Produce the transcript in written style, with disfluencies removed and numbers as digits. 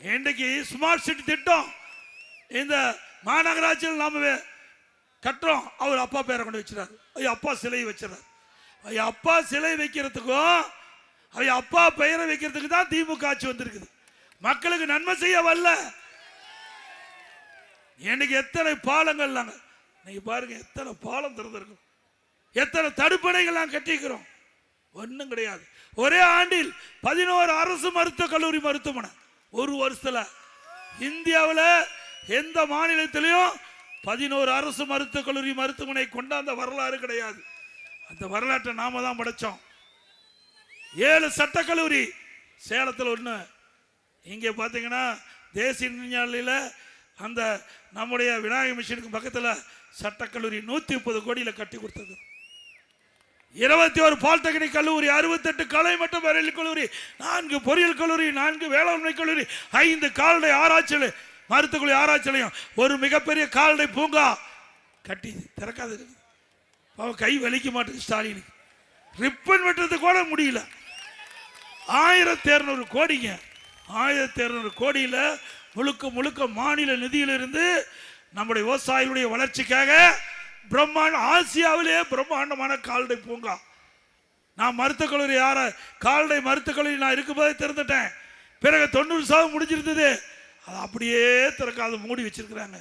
இன்றைக்கு smart city திட்டம் இந்த மாநகராட்சியில் நாம கட்டுறோம். அவர் அப்பா பேரை கொண்டு வச்சிடாரு, அப்பா சிலை வச்சிடறாரு. அப்பா சிலை வைக்கிறதுக்கும் அப்பா பெயரை வைக்கிறதுக்கு தான் திமுக ஆட்சி வந்திருக்குது. மக்களுக்கு நன்மை செய்ய வரல. இன்னைக்கு எத்தனை பாலங்கள் நீங்க பாருங்க, எத்தனை பாலம் திறந்திருக்கும், எத்தனை தடுப்பணைகள் நாங்கள் கட்டிக்கிறோம். ஒன்றும் கிடையாது. ஒரே ஆண்டில் 11 அரசு மருத்துவக் கல்லூரி மருத்துவமனை ஒரு வருஷத்துல. இந்தியாவில் எந்த மாநிலத்திலையும் 11 அரசு மருத்துவக் கல்லூரி மருத்துவமனை கொண்டாந்த வரலாறு கிடையாது. அந்த வரலாற்றை நாம தான் படைச்சோம். 7 சட்டக்கல்லூரி சேலத்தில் ஒன்று. இங்கே பார்த்தீங்கன்னா தேசிய நெடுஞ்சாலையில் அந்த நம்முடைய விநாயகர் மிஷனுக்கு பக்கத்தில் சட்டக்கல்லூரி 130 கோடியில் கட்டி கொடுத்தது. 21 பாலிடெக்னிக் கல்லூரி, 68 கலை மற்றும் அறிவியல் கல்லூரி, 4 பொறியியல் கல்லூரி, 4 வேளாண்மை கல்லூரி, 5 கால்நடை ஆராய்ச்சி மருத்துவ ஆராய்ச்சியிலையும் ஒரு மிகப்பெரிய கால்நடை பூங்கா கட்டி திறக்காது. கை வலிக்க மாட்டேங்குது ஸ்டாலினுக்கு. ரிப்பன் வெட்டுறது கூட முடியல. 1200 கோடிங்க. 1200 கோடியில் முழுக்க முழுக்க மாநில நிதியிலிருந்து நம்முடைய விவசாயிகளுடைய வளர்ச்சிக்காக பிரம்மாண்ட, ஆசியாவிலேயே பிரம்மாண்டமான கால்நடை பூங்கா. நான் மருத்துவக் கல்லூரி கால்நடை மருத்துவக் கல்லூரி நான் இருக்கும்போதே திறந்துட்டேன். பிறகு 90% முடிஞ்சிருந்தது. அது அப்படியே திறக்காது, மூடி வச்சிருக்கிறாங்க.